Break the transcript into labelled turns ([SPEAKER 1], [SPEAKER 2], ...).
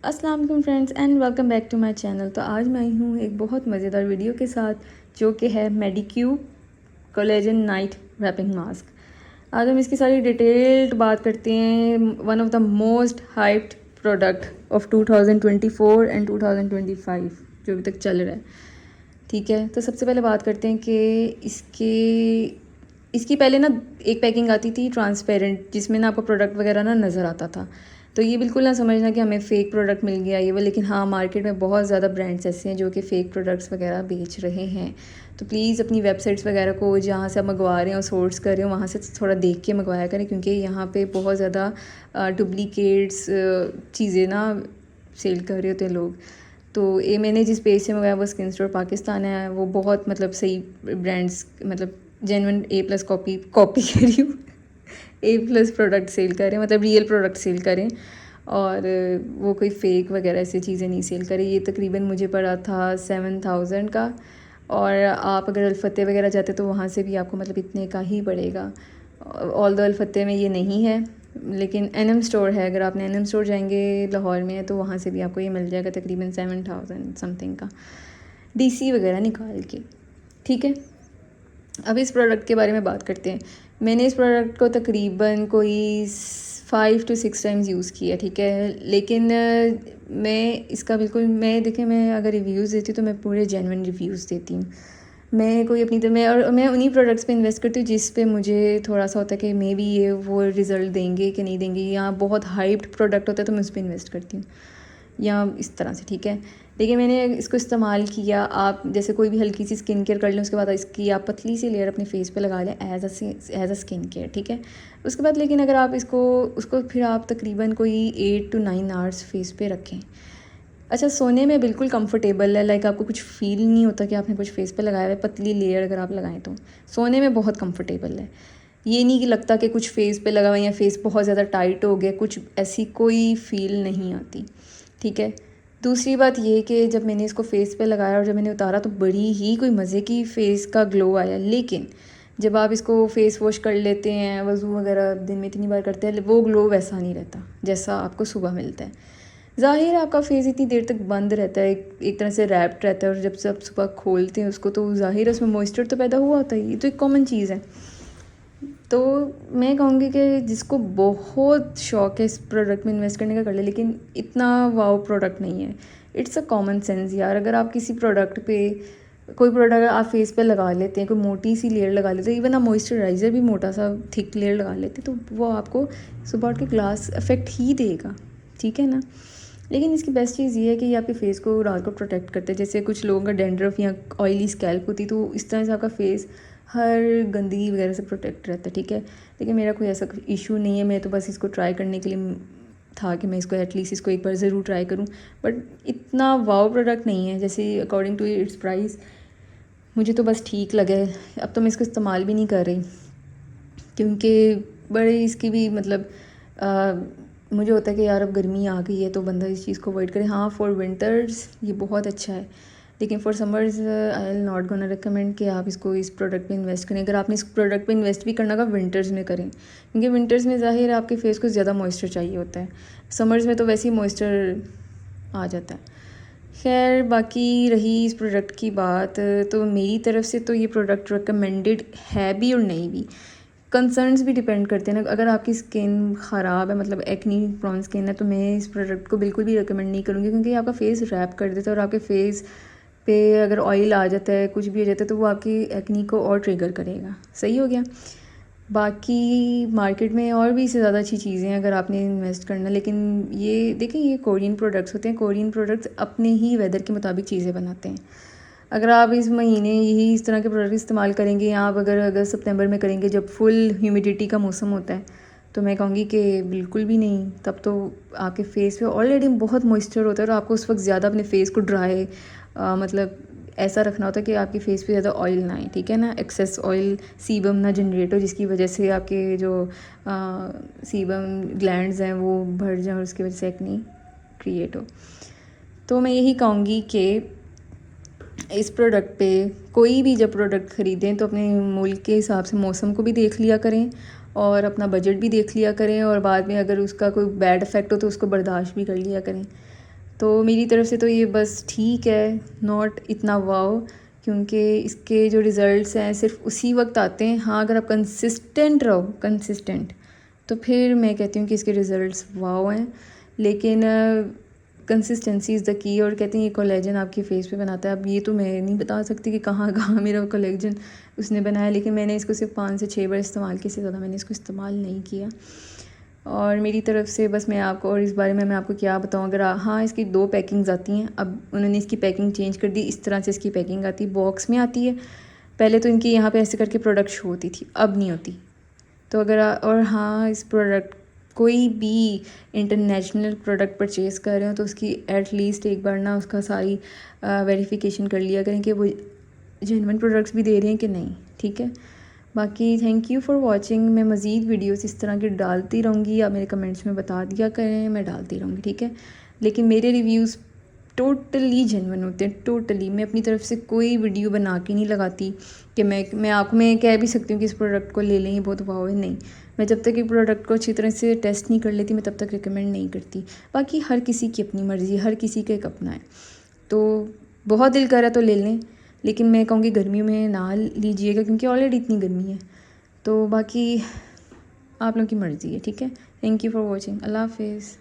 [SPEAKER 1] अस्सलाम वालेकुम friends and welcome back to my channel. तो आज मैं आई हूँ एक बहुत मज़ेदार वीडियो के साथ जो कि है मेडिक्यूब कोलेजन नाइट रैपिंग मास्क। आज हम इसकी सारी डिटेल्ड बात करते हैं। One of the most hyped product of 2024 and 2025 जो अभी तक चल रहा है। ठीक है, तो सबसे पहले बात करते हैं कि इसकी पहले ना एक पैकिंग आती थी ट्रांसपेरेंट, जिसमें ना आपको प्रोडक्ट वगैरह ना नज़र आता था। तो ये बिल्कुल ना समझना कि हमें फ़ेक प्रोडक्ट मिल गया ये वो, लेकिन हाँ मार्केट में बहुत ज़्यादा ब्रांड्स ऐसे हैं जो कि फ़ेक प्रोडक्ट्स वगैरह बेच रहे हैं। तो प्लीज़ अपनी वेबसाइट्स वगैरह को जहाँ से आप मंगवा रहे हो सोर्स कर रहे हो वहाँ से थोड़ा देख के मंगवाया करें, क्योंकि यहाँ पे बहुत ज़्यादा डुप्लीकेट्स चीज़ें ना सेल कर रहे होते हैं लोग। तो ये मैंने जिस पेज से मंगाया वो स्किन स्टोर पाकिस्तान है, वो बहुत मतलब सही ब्रांड्स मतलब जेन्युइन A+ कॉपी कह रही हूँ A+ प्रोडक्ट सेल करें, मतलब रियल प्रोडक्ट सेल करें, और वो कोई फ़ेक वगैरह ऐसी चीज़ें नहीं सेल करें। ये तकरीबन मुझे पड़ा था 7000 का, और आप अगर अल-फतेह वगैरह जाते तो वहाँ से भी आपको मतलब इतने का ही पड़ेगा। ऑल द अल-फतेह में ये नहीं है, लेकिन NM स्टोर है। अगर आपने NM स्टोर जाएंगे लाहौर में तो वहाँ से भी आपको ये मिल जाएगा तकरीबन 7000 समथिंग का, DC वगैरह निकाल के। ठीक है, अब इस प्रोडक्ट के बारे में बात करते हैं। मैंने इस प्रोडक्ट को तकरीबन कोई 5 to 6 टाइम्स यूज़ किया। ठीक है, लेकिन मैं इसका बिल्कुल मैं अगर रिव्यूज़ देती हूँ तो मैं पूरे जेन्युइन रिव्यूज़ देती हूँ। मैं कोई अपनी मैं उन्हीं प्रोडक्ट्स पे इन्वेस्ट करती हूँ जिस पे मुझे थोड़ा सा होता है कि मे बी ये वो रिज़ल्ट देंगे कि नहीं देंगे, या बहुत हाइप्ड प्रोडक्ट होता है तो मैं उस पर इन्वेस्ट करती हूँ, या इस तरह से। ठीक है, लेकिन मैंने इसको इस्तेमाल किया। आप जैसे कोई भी हल्की सी स्किन केयर कर लें, उसके बाद इसकी आप पतली सी लेयर अपने फेस पे लगा लें एज अ स्किन केयर। ठीक है, उसके बाद लेकिन अगर आप उसको फिर आप तकरीबन कोई 8 to 9 आवर्स फेस पे रखें। अच्छा, सोने में बिल्कुल कंफर्टेबल है, लाइक आपको कुछ फील नहीं होता कि आपने कुछ फेस पे लगाया है। पतली लेयर अगर आप लगाएं तो सोने में बहुत कंफर्टेबल है। ये नहीं कि लगता कि कुछ फेस पे लगा हुआ है या फेस बहुत ज़्यादा टाइट हो गया, कुछ ऐसी कोई फील नहीं आती। ठीक है, दूसरी बात ये कि जब मैंने इसको फेस पे लगाया और जब मैंने उतारा तो बड़ी ही कोई मज़े की फेस का ग्लो आया। लेकिन जब आप इसको फेस वॉश कर लेते हैं, वज़ू वगैरह दिन में इतनी बार करते हैं, वो ग्लो वैसा नहीं रहता जैसा आपको सुबह मिलता है। ज़ाहिर आपका फेस इतनी देर तक बंद रहता है, एक तरह से रैप्ड रहता है, और जब से आप सुबह खोलते हैं उसको तो ज़ाहिर उसमें मॉइस्चर तो पैदा हुआ होता है। ये तो एक कॉमन चीज़ है। तो मैं कहूँगी कि जिसको बहुत शौक़ है इस प्रोडक्ट में इन्वेस्ट करने का कर ले, लेकिन इतना वाओ प्रोडक्ट नहीं है। इट्स अ कॉमन सेंस यार। अगर आप किसी प्रोडक्ट पे कोई प्रोडक्ट आप फेस पे लगा लेते हैं, कोई मोटी सी लेयर लगा लेते हैं, इवन आप मॉइस्चराइज़र भी मोटा सा थिक लेयर लगा लेते हैं, तो वो आपको सुबह उठ के ग्लास इफेक्ट ही देगा। ठीक है ना, लेकिन इसकी बेस्ट चीज़ ये है कि ये आपके फेस को रात को प्रोटेक्ट करते हैं। जैसे कुछ लोगों का डैंड्रफ या ऑयली स्कैल्प होती, तो इस तरह से आपका फेस हर गंदगी वगैरह से प्रोटेक्ट रहता है। ठीक है, लेकिन मेरा कोई ऐसा इशू नहीं है। मैं तो बस इसको ट्राई करने के लिए था कि मैं इसको एटलीस्ट इसको एक बार ज़रूर ट्राई करूं, बट इतना वाव प्रोडक्ट नहीं है जैसे अकॉर्डिंग टू इट्स प्राइस। मुझे तो बस ठीक लगे। अब तो मैं इसको इस्तेमाल भी नहीं कर रही, क्योंकि बड़े इसकी भी मतलब मुझे होता है कि यार अब गर्मी आ गई है तो बंदा इस चीज़ को अवॉइड करे। हाँ, फॉर विंटर्स ये बहुत अच्छा है, लेकिन for summers I will not gonna recommend कि आप इसको इस प्रोडक्ट पे इन्वेस्ट करें। अगर आपने इस प्रोडक्ट पे इन्वेस्ट भी करना होगा विंटर्स में करें, क्योंकि विंटर्स में ज़ाहिर है आपके फेस को ज़्यादा मॉइस्चर चाहिए होता है। समर्स में तो वैसे ही मॉइस्चर आ जाता है। खैर, बाकी रही इस प्रोडक्ट की बात, तो मेरी तरफ से तो ये प्रोडक्ट रिकमेंडेड है भी और नहीं भी। कंसर्न्स भी डिपेंड करते हैं ना। अगर आपकी स्किन ख़राब है, मतलब एक्नी प्रॉन स्किन है, तो मैं इस प्रोडक्ट को बिल्कुल भी रिकमेंड नहीं करूँगी, क्योंकि आपका फेस रैप कर देता है, और आपके फेस पे अगर ऑयल आ जाता है, कुछ भी हो जाता है, तो वो आपकी एक्नी को और ट्रिगर करेगा। सही हो गया। बाकी मार्केट में और भी इससे ज़्यादा अच्छी चीज़ें हैं अगर आपने इन्वेस्ट करना, लेकिन ये देखें ये कोरियन प्रोडक्ट्स होते हैं। कोरियन प्रोडक्ट्स अपने ही वेदर के मुताबिक चीज़ें बनाते हैं। अगर आप इस महीने यही इस तरह के प्रोडक्ट इस्तेमाल करेंगे, या आप अगर अगस्त सितंबर में करेंगे जब फुल ह्यूमिडिटी का मौसम होता है, तो मैं कहूँगी कि बिल्कुल भी नहीं। तब तो आपके फेस पे ऑलरेडी बहुत मॉइस्चर होता है, और आपको उस वक्त ज़्यादा अपने फेस को ड्राई मतलब ऐसा रखना होता है कि आपके फेस पे ज़्यादा ऑयल ना आए। ठीक है ना, एक्सेस ऑयल सीबम ना जनरेट हो, जिसकी वजह से आपके जो सीबम ग्लैंड्स हैं वो भर जाएं, और उसकी वजह से एक्नी क्रिएट हो। तो मैं यही कहूँगी कि इस प्रोडक्ट पे कोई भी जब प्रोडक्ट ख़रीदें तो अपने मुल्क के हिसाब से मौसम को भी देख लिया करें, और अपना बजट भी देख लिया करें, और बाद में अगर उसका कोई बैड इफ़ेक्ट हो तो उसको बर्दाश्त भी कर लिया करें। तो मेरी तरफ से तो ये बस ठीक है, नॉट इतना वाओ, क्योंकि इसके जो रिज़ल्ट्स हैं सिर्फ उसी वक्त आते हैं। हाँ, अगर आप कंसिस्टेंट रहो, कंसिस्टेंट, तो फिर मैं कहती हूँ कि इसके रिज़ल्ट्स वाओ हैं। लेकिन कंसिस्टेंसी इज़ द की। और कहते हैं ये कोलेजन आपके फेस पे बनाता है। अब ये तो मैं नहीं बता सकती कि कहाँ कहाँ मेरा कोलेजन उसने बनाया, लेकिन मैंने इसको सिर्फ 5 से 6 बार इस्तेमाल किया, इससे ज़्यादा मैंने इसको इस्तेमाल नहीं किया। और मेरी तरफ से बस मैं आपको, और इस बारे में मैं आपको क्या बताऊँ, अगर हाँ, इसकी 2 पैकिंग्स आती हैं। अब उन्होंने इसकी पैकिंग चेंज कर दी, इस तरह से इसकी पैकिंग आती है, बॉक्स में आती है। पहले तो इनकी यहाँ पे ऐसे करके प्रोडक्ट शो होती थी, अब नहीं होती। तो अगर और हाँ, इस प्रोडक्ट कोई भी इंटरनेशनल प्रोडक्ट परचेज़ कर रहे हो तो उसकी एटलीस्ट एक बार ना उसका सारी वेरिफिकेशन कर लिया करें कि वो जेन्युइन प्रोडक्ट्स भी दे रहे हैं कि नहीं, ठीक है। बाकी थैंक यू फॉर वाचिंग। मैं मज़ीद वीडियोस इस तरह की डालती रहूँगी, या मेरे कमेंट्स में बता दिया करें, मैं डालती रहूँगी, ठीक है। लेकिन मेरे रिव्यूज़ टोटली जेन्युइन होते हैं, टोटली। मैं अपनी तरफ से कोई वीडियो बना के नहीं लगाती कि मैं आपको मैं कह भी सकती हूँ कि इस प्रोडक्ट को ले लें, ये बहुत वाव है, नहीं। मैं जब तक ये प्रोडक्ट को अच्छी तरह से टेस्ट नहीं कर लेती, मैं तब तक रिकमेंड नहीं करती। बाकी हर किसी की अपनी मर्ज़ी, हर किसी का एक अपना है। तो बहुत दिल करा तो ले लें, लेकिन मैं कहूँगी गर्मियों में ना लीजिएगा, क्योंकि ऑलरेडी इतनी गर्मी है। तो बाकी आप लोगों की मर्ज़ी है, ठीक है। Thank you for watching. अल्लाह हाफिज़।